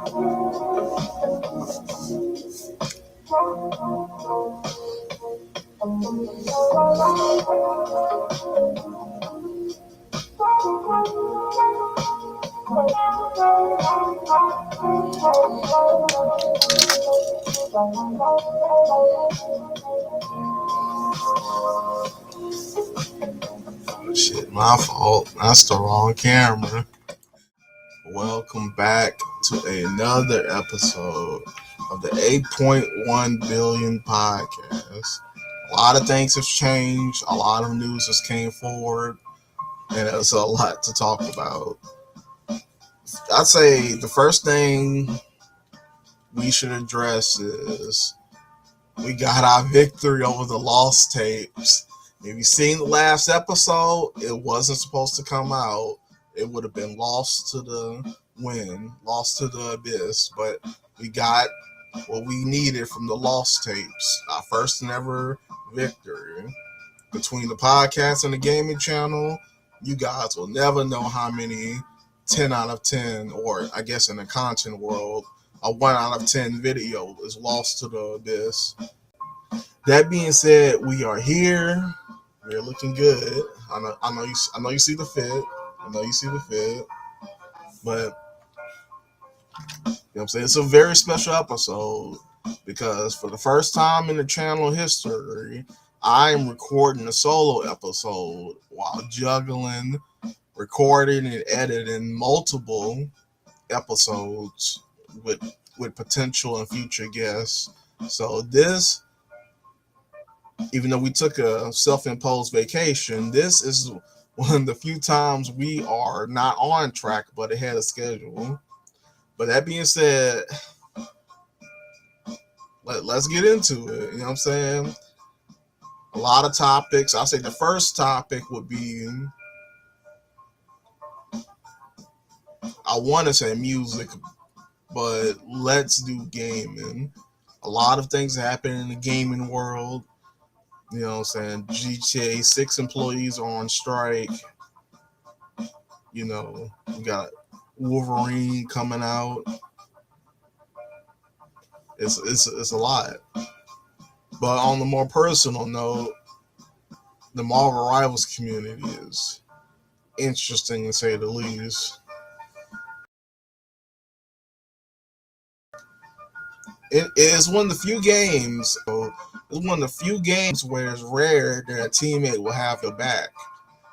Shit, my fault. That's the wrong camera. Welcome back to another episode of the 8.1 billion podcast. A lot of things have changed. A lot of news has came forward, and there's a lot to talk about. I'd say the first thing we should address is we got our victory over the lost tapes. If you've seen the last episode, it wasn't supposed to come out. It would have been lost to the wind, lost to the abyss. But we got what we needed from the lost tapes. Our first and ever victory. Between the podcast and the gaming channel, you guys will never know how many 10 out of 10, or I guess in the content world, a 1 out of 10 video is lost to the abyss. That being said, we are here. We're looking good. I know you see the fit. But you know what I'm saying? It's a very special episode because for the first time in the channel history, I'm recording a solo episode while juggling, recording, and editing multiple episodes with potential and future guests. So this, even though we took a self-imposed vacation, this is one of the few times we are not on track but ahead of schedule. But that being said, let's get into it. You know what I'm saying? A lot of topics. I'll say the first topic would be, I want to say music, but let's do gaming. A lot of things happen in the gaming world. You know what I'm saying? GTA 6 employees are on strike. You know, we got Wolverine coming out. It's a lot. But on the more personal note, the Marvel Rivals community is interesting to say the least. It is one of the few games. It's one of the few games where it's rare that a teammate will have your back.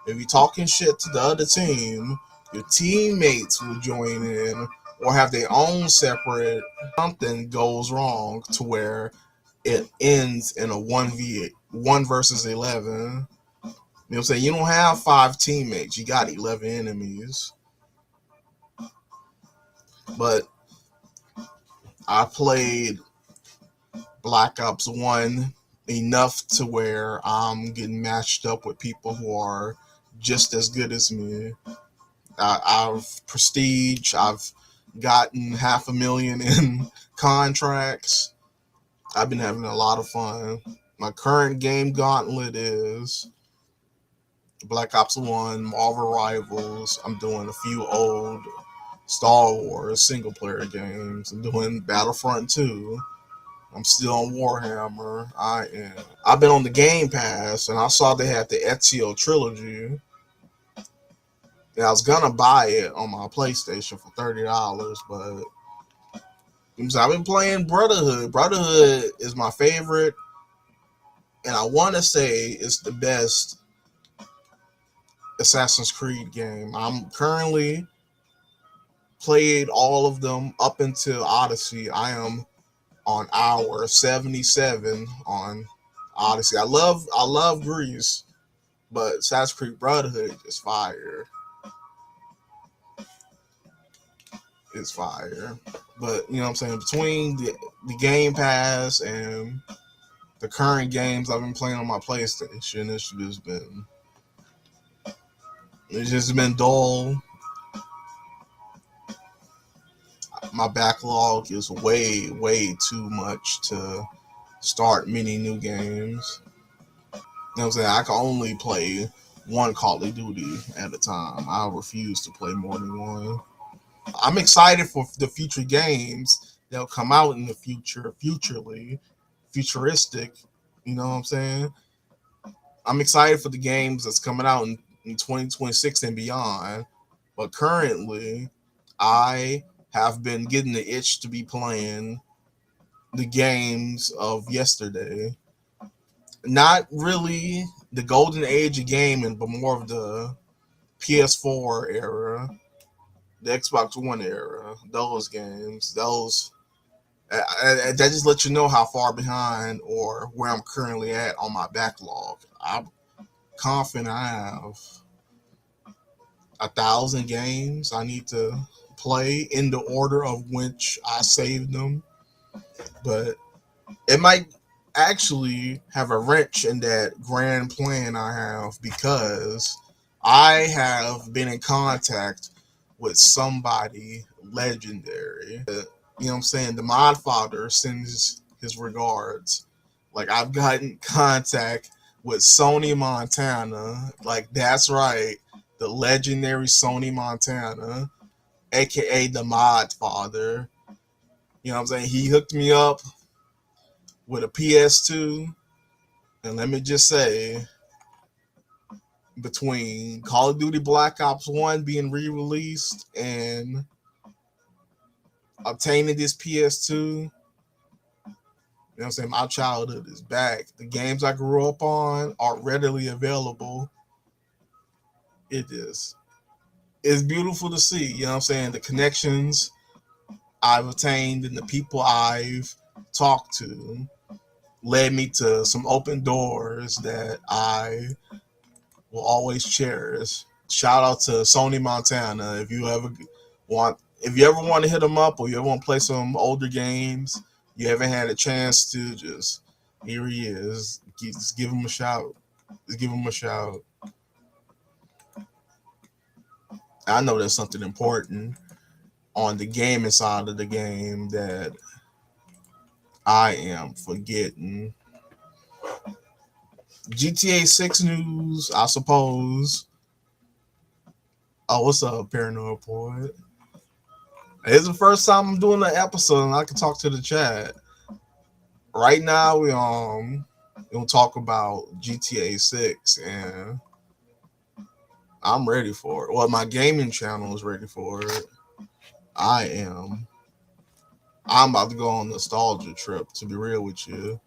If you're talking shit to the other team, your teammates will join in or have their own separate. Something goes wrong to where it ends in a 1 versus 11. You know what I'm saying? You don't have 5 teammates. You got 11 enemies. But I played Black Ops 1 enough to where I'm getting matched up with people who are just as good as me. I've prestige. I've gotten $500,000 in contracts. I've been having a lot of fun. My current game gauntlet is Black Ops 1, Marvel Rivals. I'm doing a few old Star Wars single player games. I'm doing Battlefront 2. I'm still on Warhammer. I've been on the Game Pass, and I saw they had the Ezio trilogy. And I was gonna buy it on my PlayStation for $30, but I've been playing Brotherhood. Brotherhood is my favorite, and I want to say it's the best Assassin's Creed game. I'm currently played all of them up until Odyssey. I am on hour 77 on Odyssey. I love Greece, but Assassin's Creed Brotherhood is fire. It's fire. But you know what I'm saying, between the Game Pass and the current games I've been playing on my PlayStation, it's just been dull. My backlog is way too much to start many new games. You know what I'm saying? I can only play one Call of Duty at a time. I refuse to play more than one. I'm excited for the future games that'll come out in the futuristic. You know what I'm saying? I'm excited for the games that's coming out in 2026 and beyond. But currently, I have been getting the itch to be playing the games of yesterday. Not really the golden age of gaming, but more of the PS4 era, the Xbox One era. Those games, that just lets you know how far behind or where I'm currently at on my backlog. I'm confident I have 1,000 games I need to play in the order of which I saved them. But it might actually have a wrench in that grand plan I have because I have been in contact with somebody legendary. You know what I'm saying? The mod father sends his regards. Like, I've gotten contact with Sony Montana. Like, that's right. The legendary Sony Montana, aka the mod father. You know what I'm saying? He hooked me up with a PS2. And let me just say, between Call of Duty Black Ops 1 being re-released and obtaining this PS2, you know what I'm saying? My childhood is back. The games I grew up on are readily available. It is. It's beautiful to see, you know what I'm saying? The connections I've attained and the people I've talked to led me to some open doors that I will always cherish. Shout out to Sony Montana. If you ever want to hit them up or you ever want to play some older games, you haven't had a chance to, just here he is. Just give him a shout. Just give him a shout. I know there's something important on the gaming side of the game that I am forgetting. GTA 6 news, I suppose. Oh, what's up, Paranoid Poet? It's the first time I'm doing an episode and I can talk to the chat. Right now, we're gonna talk about GTA 6 and I'm ready for it. Well, my gaming channel is ready for it. I am. I'm about to go on a nostalgia trip, to be real with you.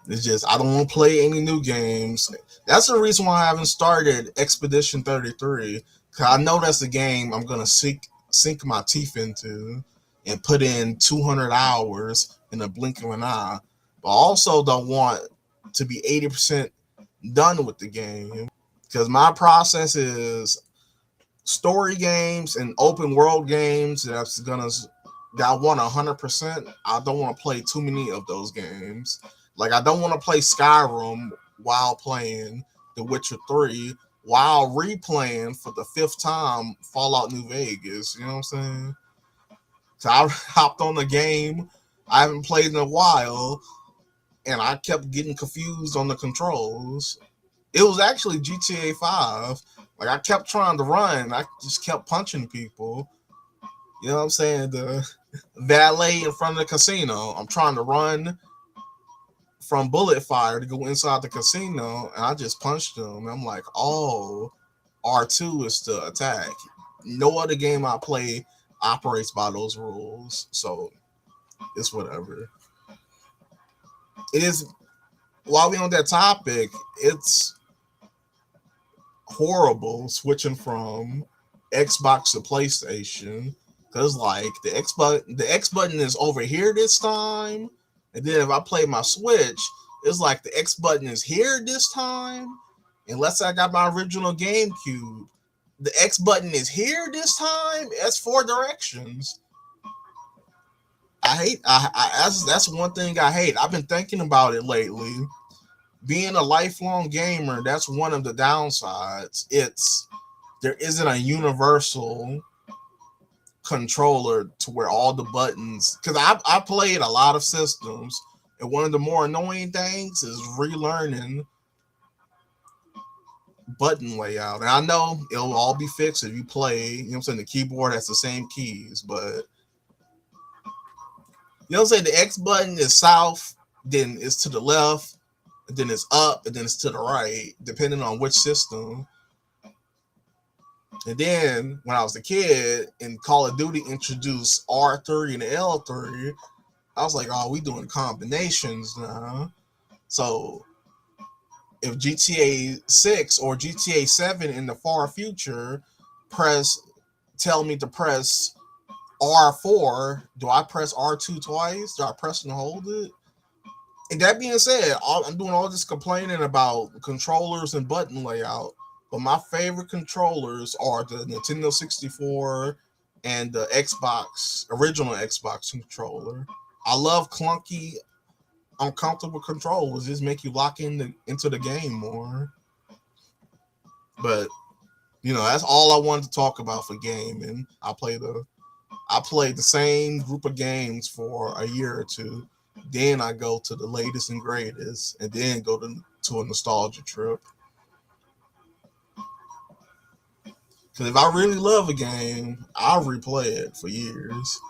It's just I don't want to play any new games. That's the reason why I haven't started Expedition 33. Cause I know that's a game I'm gonna sink my teeth into and put in 200 hours in a blink of an eye. But I also don't want to be 80% done with the game. Because my process is story games and open world games that I want 100%. I don't want to play too many of those games. Like, I don't want to play Skyrim while playing The Witcher 3 while replaying for the fifth time Fallout New Vegas. You know what I'm saying? So I hopped on the game I haven't played in a while, and I kept getting confused on the controls. It was actually GTA 5. Like, I kept trying to run. I just kept punching people. You know what I'm saying? The valet in front of the casino. I'm trying to run from bullet fire to go inside the casino, and I just punched him. I'm like, oh, R2 is to attack. No other game I play operates by those rules, so it's whatever. It is. While we on that topic, it's horrible switching from Xbox to PlayStation because, like, the X button is over here this time, and then if I play my Switch, it's like the X button is here this time. Unless I got my original GameCube, the X button is here this time. That's four directions. I hate. That's one thing I hate. I've been thinking about it lately. Being a lifelong gamer, that's one of the downsides. There isn't a universal controller to where all the buttons, because I played a lot of systems, and one of the more annoying things is relearning button layout. And I know it'll all be fixed if you play, you know what I'm saying, the keyboard has the same keys, but you know what I'm saying, the X button is south, then it's to the left, then it's up, and then it's to the right, depending on which system. And then when I was a kid and Call of Duty introduced R3 and L3, I was like, oh, we doing combinations now. So if GTA 6 or GTA 7 in the far future tell me to press R4, do I press R2 twice? Do I press and hold it? And that being said, I'm doing all this complaining about controllers and button layout, but my favorite controllers are the Nintendo 64 and the original Xbox controller. I love clunky, uncomfortable controllers. Just make you lock into the game more. But that's all I wanted to talk about for gaming. I played the same group of games for a year or two. Then I go to the latest and greatest, and then go to a nostalgia trip. Because if I really love a game, I'll replay it for years.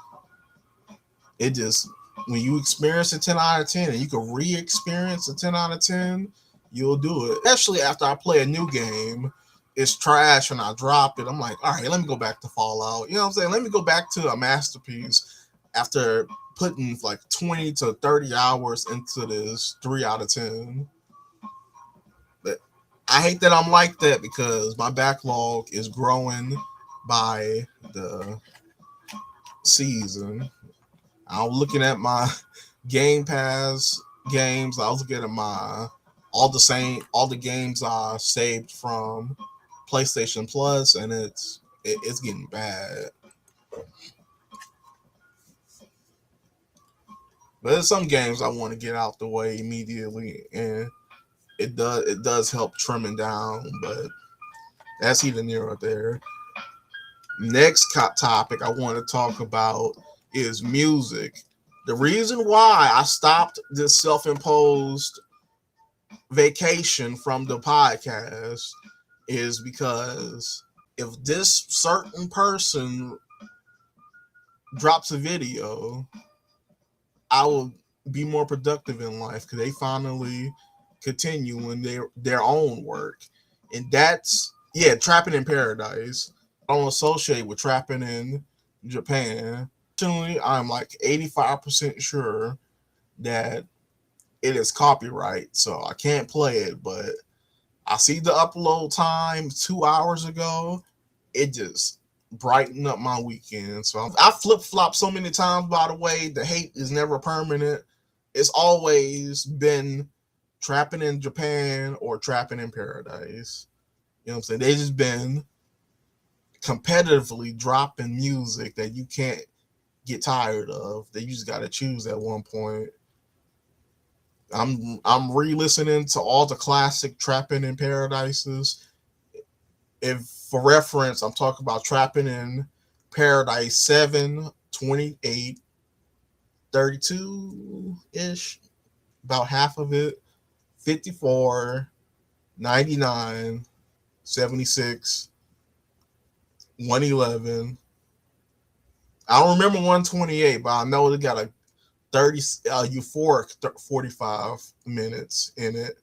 It just, when you experience a 10 out of 10 and you can re-experience a 10 out of 10, you'll do it. Especially after I play a new game, it's trash and I drop it. I'm like, all right, let me go back to Fallout. You know what I'm saying? Let me go back to a masterpiece after putting like 20 to 30 hours into this 3 out of 10. But I hate that I'm like that because my backlog is growing by the season. I'm looking at my Game Pass games. I was looking at all the games I saved from PlayStation Plus, and it's getting bad. But there's some games I want to get out the way immediately, and it does help trimming down, but that's either near or there. Next topic I want to talk about is music. The reason why I stopped this self-imposed vacation from the podcast is because if this certain person drops a video, I will be more productive in life because they finally continue in their own work. And that's, Trapping in Paradise. I don't associate with Trapping in Japan. Personally, I'm like 85% sure that it is copyright, so I can't play it, but I see the upload time 2 hours ago. It just brightened up my weekend. So I flip-flop so many times, by the way. The hate is never permanent. It's always been Trapping in Japan or Trapping in Paradise. You know what I'm saying? They just been competitively dropping music that you can't get tired of, that you just got to choose at one point. I'm re-listening to all the classic Trapping in Paradises. If for reference, I'm talking about Trapping in Paradise 7, 28, 32-ish, about half of it, 54, 99, 76, 111. I don't remember 128, but I know it got a 30 euphoric 45 minutes in it.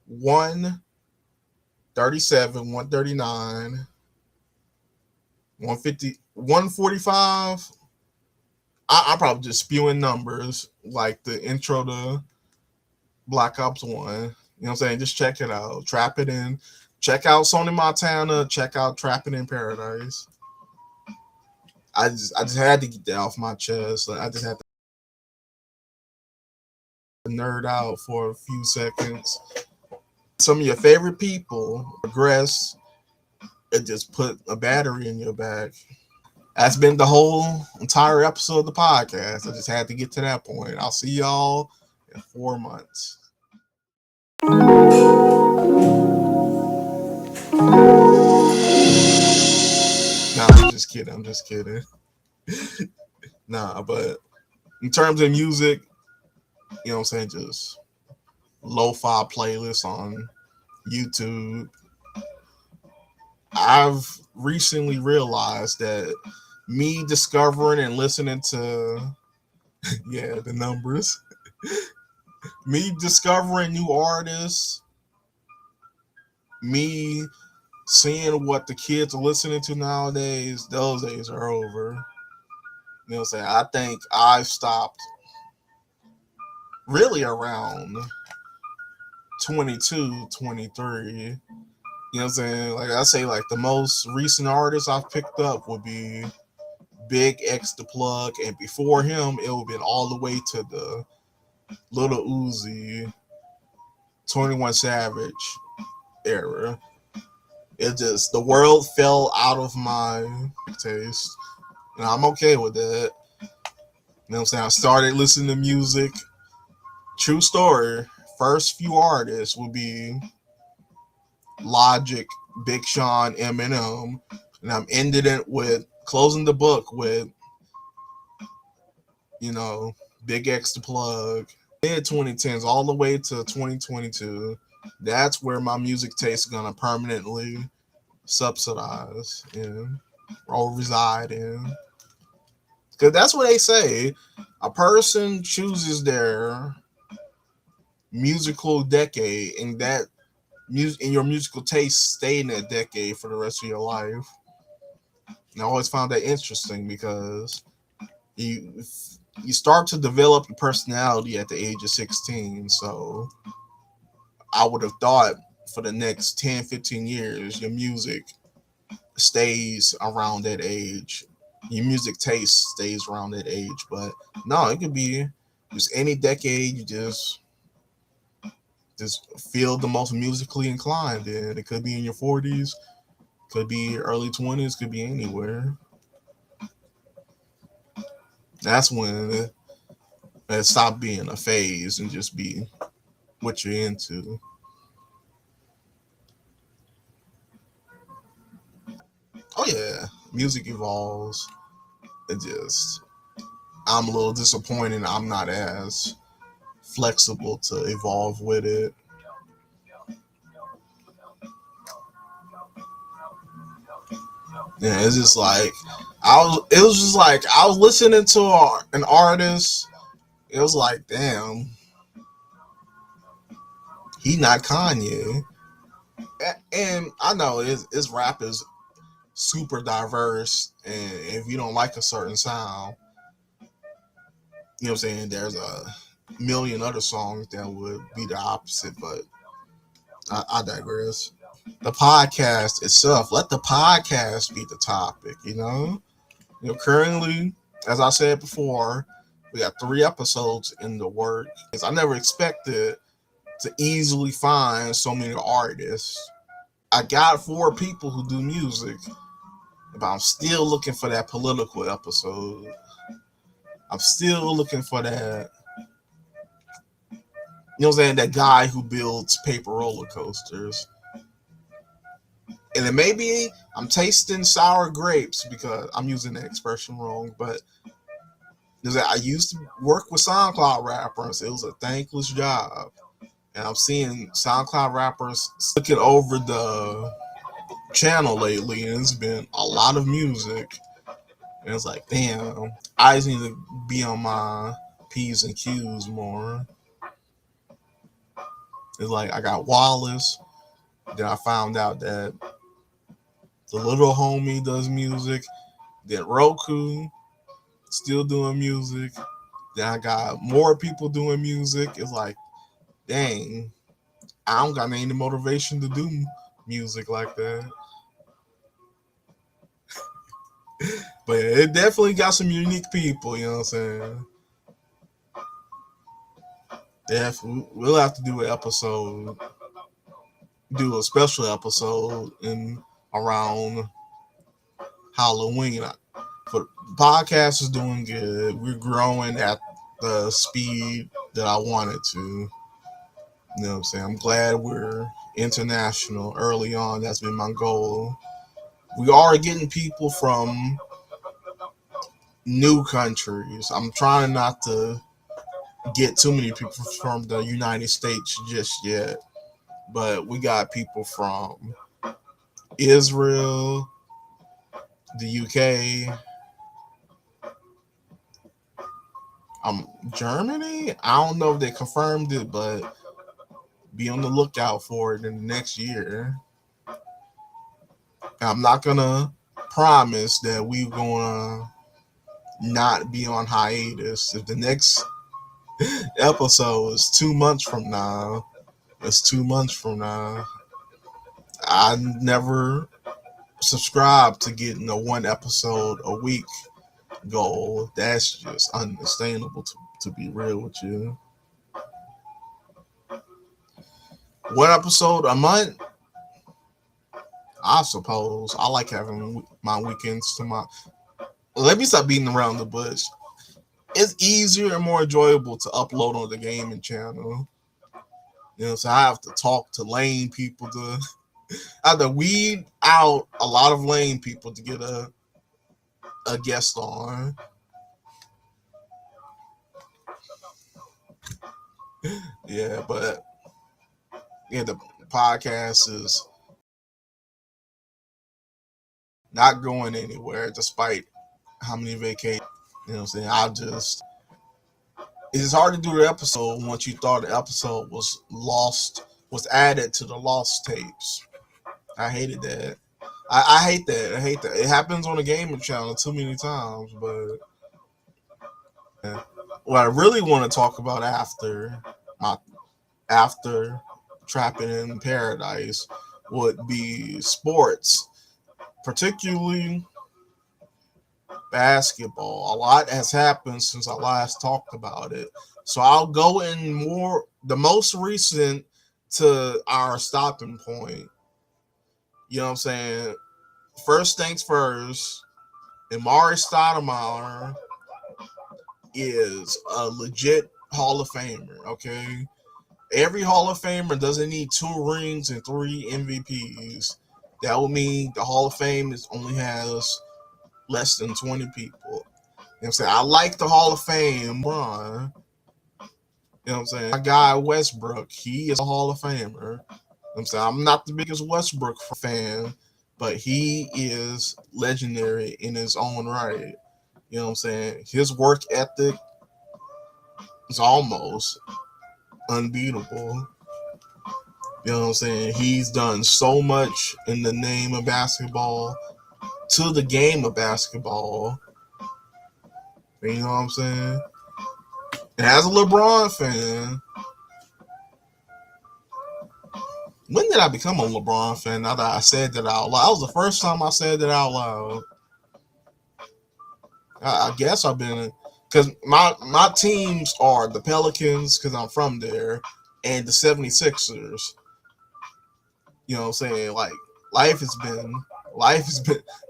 137, 139, 150, 145. I'm probably just spewing numbers like the intro to Black Ops 1. You know what I'm saying? Just check it out. Trap it in. Check out Sony Montana. Check out Trapping in Paradise. I just had to get that off my chest. I just had to nerd out for a few seconds. Some of your favorite people regress and just put a battery in your back. That's been the whole entire episode of the podcast. I just had to get to that point. I'll see y'all in 4 months. Nah, I'm just kidding. Nah, but in terms of music, you know what I'm saying, just lo-fi playlists on YouTube. I've recently realized that me discovering and listening to yeah, the numbers, me discovering new artists, me seeing what the kids are listening to nowadays, those days are over. You know what I'm saying? I think I stopped really around 22, 23. You know what I'm saying? Like I say, like the most recent artist I've picked up would be Big X the Plug, and before him, it would have been all the way to the Little Uzi, 21 Savage era. It just the world fell out of my taste, and I'm okay with that. You know what I'm saying? I started listening to music. True story. First few artists would be Logic, Big Sean, Eminem, and I'm ending it with closing the book with, you know, Big X the Plug. Mid 2010s all the way to 2022. That's where my music taste is gonna permanently subsidize in or reside in. Because that's what they say. A person chooses their musical decade, and that music and your musical taste stay in that decade for the rest of your life. And I always found that interesting because you you start to develop your personality at the age of 16. So I would have thought for the next 10, 15 years, your music stays around that age. Your music taste stays around that age. But no, it could be just any decade you just feel the most musically inclined in. It could be in your 40s, could be early 20s, could be anywhere. That's when it stop being a phase and just be what you're into. Oh yeah, music evolves. It just I'm a little disappointed I'm not as flexible to evolve with it. Yeah, it's just like it was just like I was listening to an artist. It was like, damn, he not Kanye. And I know his rap is super diverse, and if you don't like a certain sound, you know what I'm saying, there's a million other songs that would be the opposite, but I digress. The podcast itself, let the podcast be the topic, you know? You know, currently, as I said before, we got 3 episodes in the work. I never expected to easily find so many artists. I got 4 people who do music, but I'm still looking for that political episode. I'm still looking for that, you know what I'm saying, that guy who builds paper roller coasters. And it may be I'm tasting sour grapes because I'm using that expression wrong, but I used to work with SoundCloud rappers. It was a thankless job. And I'm seeing SoundCloud rappers looking over the channel lately, and it's been a lot of music. And it's like, damn, I just need to be on my P's and Q's more. It's like I got Wallace. Then I found out that the little homie does music. Then Roku still doing music. Then I got more people doing music. It's like, dang, I don't got any motivation to do music like that. But it definitely got some unique people, you know what I'm saying? Definitely, we'll have to do an episode, do a special episode in around Halloween. But the podcast is doing good. We're growing at the speed that I wanted to. You know what I'm saying? I'm glad we're international early on. That's been my goal. We are getting people from new countries. I'm trying not to get too many people from the United States just yet, but we got people from Israel, the UK, Germany. I don't know if they confirmed it, but be on the lookout for it in the next year. I'm not gonna promise that we're gonna not be on hiatus. If the next episode is 2 months from now, it's 2 months from now. I never subscribed to getting a one episode a week goal. That's just unsustainable to be real with you. One episode a month, I suppose. I like having my weekends to my. Let me stop beating around the bush. It's easier and more enjoyable to upload on the gaming channel. You know, so I have to talk to lame people to. I have to weed out a lot of lame people to get a guest on. Yeah, but yeah, the podcast is not going anywhere despite how many vacations. You know what I'm saying? It's hard to do the episode once you thought the episode was lost, was added to the lost tapes. I hated that. I hate that. I hate that. It happens on the gaming channel too many times, but yeah. What I really want to talk about after Trapping in Paradise would be sports, particularly basketball. A lot has happened since I last talked about it. So I'll go in more the most recent to our stopping point. You know what I'm saying? First things first, Amari Stoudemire is a legit Hall of Famer, okay? Every Hall of Famer doesn't need 2 rings and 3 MVPs. That would mean the Hall of Fame only has less than 20 people. You know what I'm saying? I like the Hall of Fame, Bron. You know what I'm saying? My guy Westbrook, he is a Hall of Famer. You know what I'm saying? I'm not the biggest Westbrook fan, but he is legendary in his own right. You know what I'm saying? His work ethic is almost unbeatable. You know what I'm saying? He's done so much in the name of basketball, to the game of basketball. You know what I'm saying? And as a LeBron fan, when did I become a LeBron fan? Now that I said that out loud, that was the first time I said that out loud. I guess I've been, because my teams are the Pelicans, because I'm from there, and the 76ers. You know what I'm saying? Like, life has been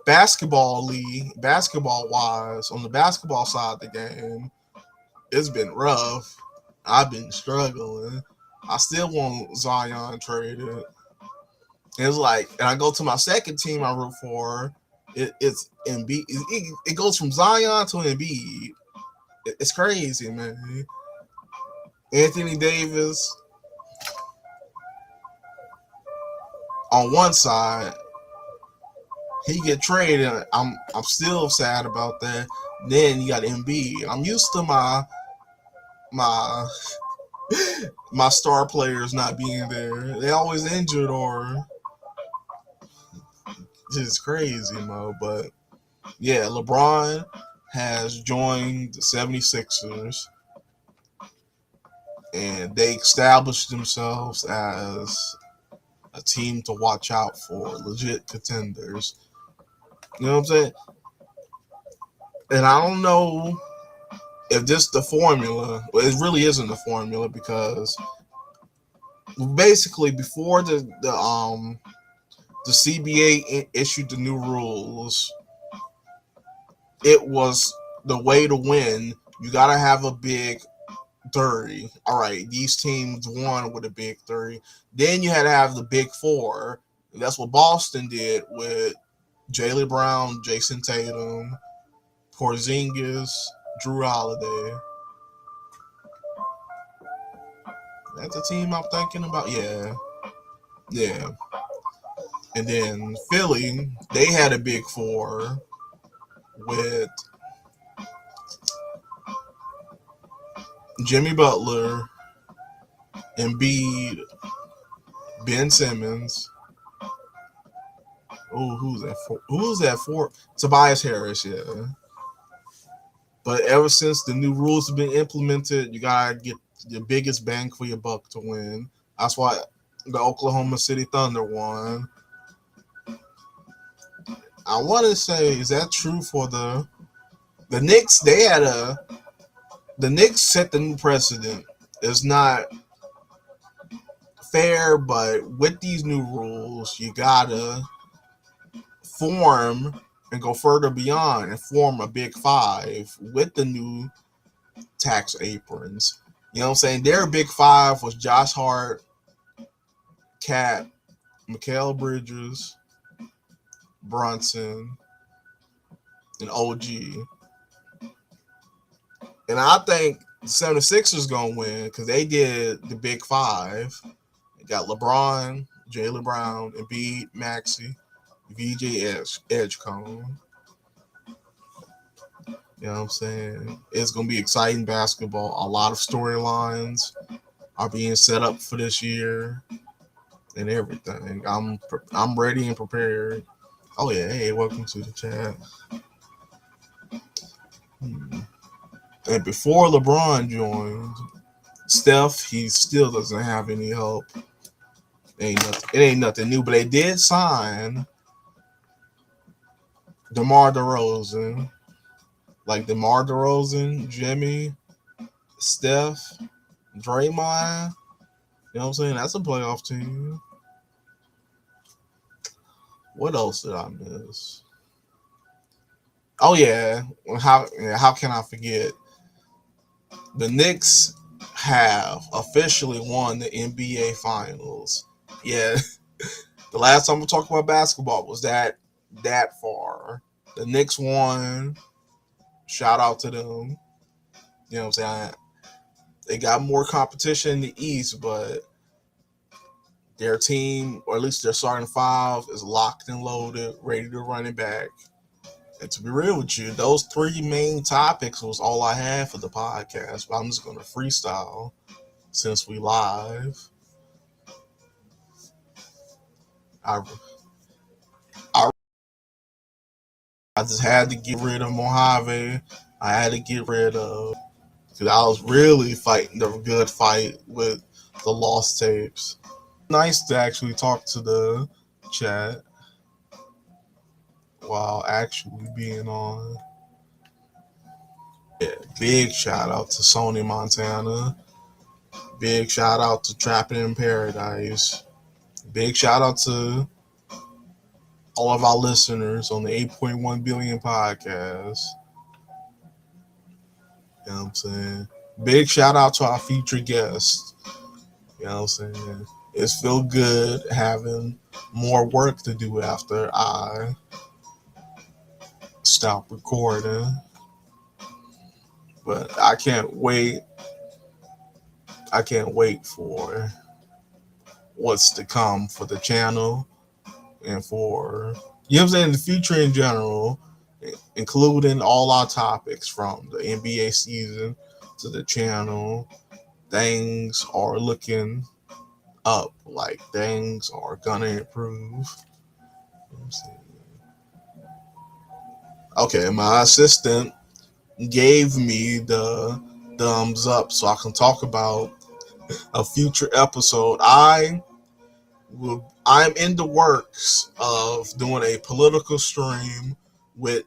basketball wise, on the basketball side of the game, it's been rough. I've been struggling. I still want Zion traded. It's like, and I go to my second team I root for. It's Embiid. It goes from Zion to Embiid. It's crazy, man. Anthony Davis on one side, he get traded. I'm still sad about that. Then you got Embiid. I'm used to my my star players not being there. They always injured or just crazy, Mo. But yeah, LeBron has joined the 76ers, and they established themselves as a team to watch out for, legit contenders. You know what I'm saying? And I don't know if this the formula. Well, it really isn't the formula, because basically before the CBA issued the new rules, it was the way to win. You got to have a big 30. All right, these teams won with a big 30. Then you had to have the big 4. That's what Boston did with Jaylen Brown, Jason Tatum, Porzingis, Drew Holiday. That's the team I'm thinking about. Yeah. And then Philly, they had a big four with Jimmy Butler, Embiid, Ben Simmons. Oh, who's that for? Who's that for? Tobias Harris, yeah. But ever since the new rules have been implemented, you gotta get the biggest bang for your buck to win. That's why the Oklahoma City Thunder won. I want to say, is that true for the Knicks? The Knicks set the new precedent. It's not fair, but with these new rules, you gotta form and go further beyond and form a big five with the new tax aprons. You know what I'm saying? Their big five was Josh Hart, Cat, Mikal Bridges, Brunson, and OG. And I think the 76ers going to win because they did the big five. They got LeBron, Jaylen Brown, Embiid, Maxey, VJ Edgecombe. You know what I'm saying? It's going to be exciting basketball. A lot of storylines are being set up for this year and everything. I'm ready and prepared. Oh, yeah. Hey, welcome to the chat. And before LeBron joined, Steph, he still doesn't have any help. It ain't nothing new, but they did sign DeMar DeRozan. Like DeMar DeRozan, Jimmy, Steph, Draymond. You know what I'm saying? That's a playoff team. What else did I miss? Oh yeah, how can I forget? The Knicks have officially won the NBA Finals. Yeah, the last time we talked about basketball was that far. The Knicks won. Shout out to them. You know what I'm saying? They got more competition in the East, but their team, or at least their starting five, is locked and loaded, ready to run it back. And to be real with you, those three main topics was all I had for the podcast. But I'm just going to freestyle since we live. I just had to get rid of Mojave. I had to get rid of, because I was really fighting the good fight with the lost tapes. Nice to actually talk to the chat while actually being on. Yeah, big shout out to Sony Montana. Big shout out to Trapping in Paradise. Big shout out to all of our listeners on the 8.1 billion podcast. You know what I'm saying? Big shout out to our featured guests. You know what I'm saying? It's feel good having more work to do after I stop recording. But I can't wait. I can't wait for what's to come for the channel and for, you know what I'm saying, the future in general, including all our topics from the NBA season to the channel. Things are looking up, like things are gonna improve. Okay, my assistant gave me the thumbs up so I can talk about a future episode. I'm in the works of doing a political stream with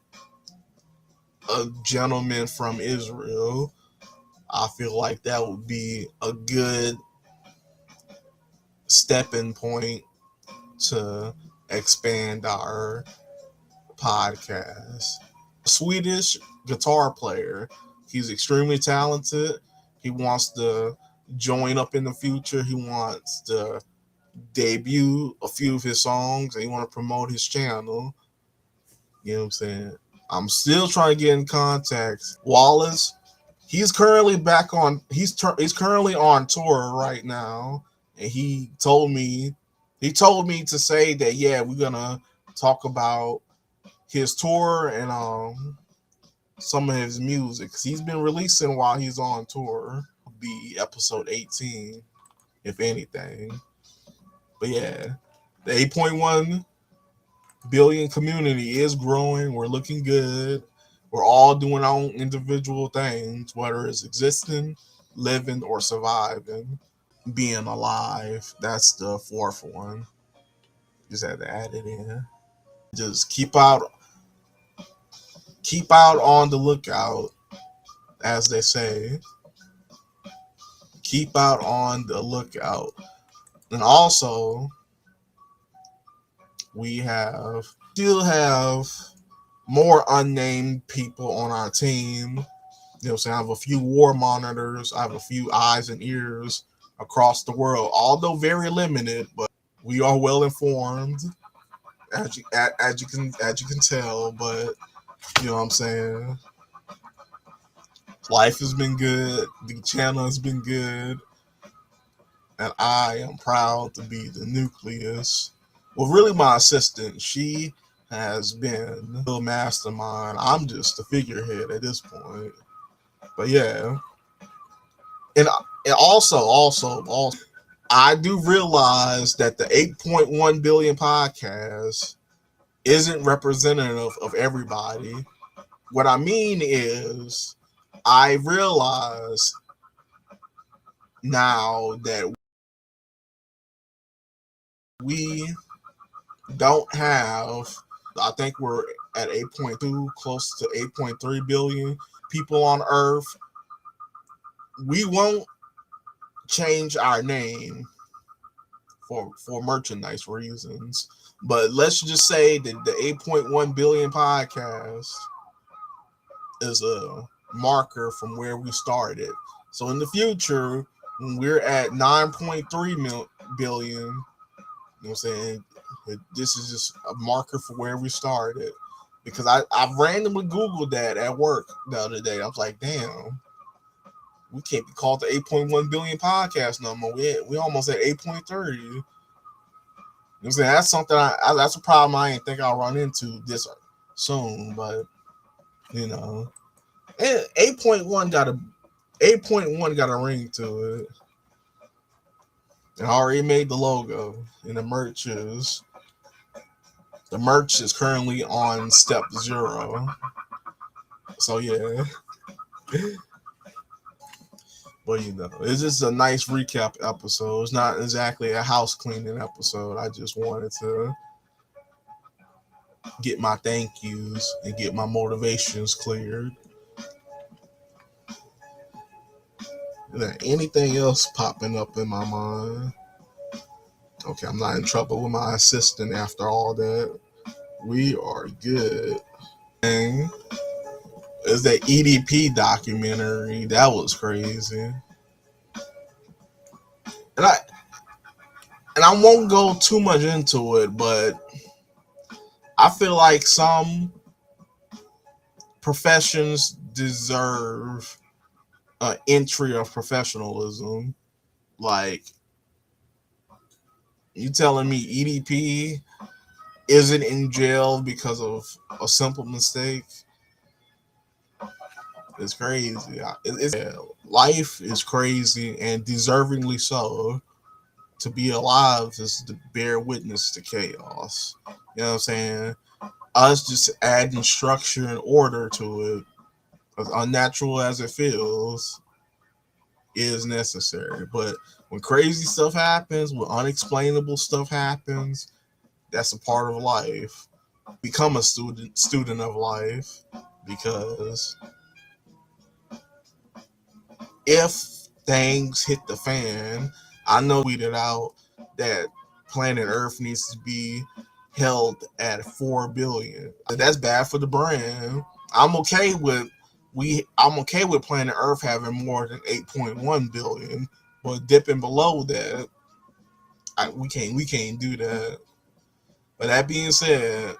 a gentleman from Israel. I feel like that would be a good stepping point to expand our podcast. Swedish guitar player. He's extremely talented. He wants to join up in the future. He wants to debut a few of his songs and he want to promote his channel. You know what I'm saying? I'm still trying to get in contact. Wallace, he's currently back on. He's currently on tour right now, and he told me he told me to say that, yeah, we're gonna talk about his tour and some of his music, because he's been releasing while he's on tour. Be episode 18, if anything. But yeah, the 8.1 billion community is growing. We're looking good. We're all doing our own individual things, whether it's existing, living, or surviving. Being alive, that's the fourth one. Just had to add it in. Just keep out on the lookout, as they say. Keep out on the lookout. And also, we still have more unnamed people on our team. You know what I'm saying? I have a few war monitors. I have a few eyes and ears across the world, although very limited, but we are well informed, as you can tell. But you know what I'm saying? Life has been good. The channel has been good. And I am proud to be the nucleus. Well, really, my assistant, she has been the mastermind. I'm just the figurehead at this point. But yeah, and also, I do realize that the 8.1 billion podcast isn't representative of everybody. What I mean is, I realize now that we don't have, I think we're at 8.2, close to 8.3 billion people on Earth. We won't change our name for merchandise reasons, but let's just say that the 8.1 billion podcast is a marker from where we started. So in the future, when we're at 9.3 billion, you know what I'm saying, this is just a marker for where we started. Because I randomly Googled that at work the other day. I was like, damn, we can't be called the 8.1 billion podcast no more. We almost at 8.3. You know what I'm saying? That's something that's a problem I didn't think I'll run into this soon, but you know. And 8.1 got a ring to it. And I already made the logo, and the merch is currently on step 0. So yeah. But you know, it's just a nice recap episode. It's not exactly a house cleaning episode. I just wanted to get my thank yous and get my motivations cleared. Is there anything else popping up in my mind? Okay, I'm not in trouble with my assistant after all that. We are good. And is that EDP documentary? That was crazy. And I won't go too much into it, but I feel like some professions deserve an entry of professionalism. Like, you telling me EDP isn't in jail because of a simple mistake? It's crazy. Life is crazy, and deservingly so. To be alive is to bear witness to chaos. You know what I'm saying? Us just adding structure and order to it, as unnatural as it feels, is necessary. But when crazy stuff happens, when unexplainable stuff happens, that's a part of life. Become a student of life, because if things hit the fan, I know tweeted out that planet Earth needs to be held at 4 billion. That's bad for the brand. I'm okay with planet Earth having more than 8.1 billion, but dipping below that, we can't do that. But that being said,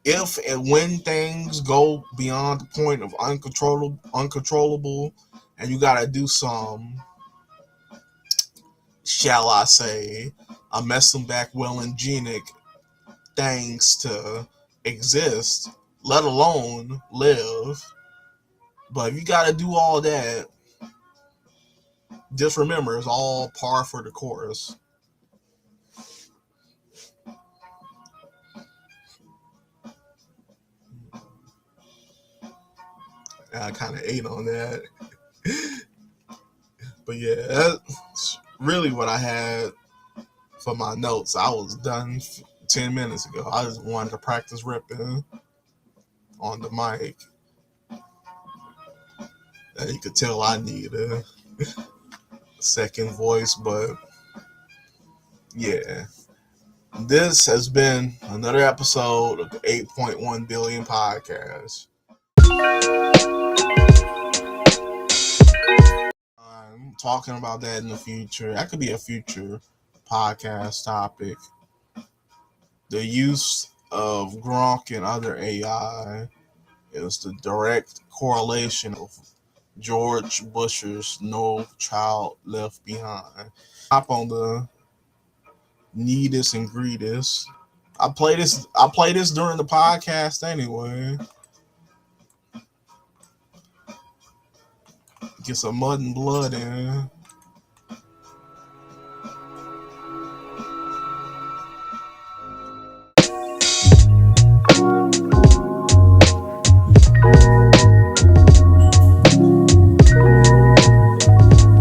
if and when things go beyond the point of uncontrollable, and you gotta do some shall I say, a mesombac things to exist, let alone live. But if you got to do all that, just remember it's all par for the course. And I kind of ate on that. But yeah, that's really what I had for my notes. I was done 10 minutes ago. I just wanted to practice ripping on the mic. And you could tell I need a second voice, but yeah. This has been another episode of the 8.1 billion podcast. I'm talking about that in the future. That could be a future podcast topic. The use of Gronk and other AI is the direct correlation of George Bush's No Child Left Behind. Hop on the neatest and greatest. I play this during the podcast anyway. Get some mud and blood in.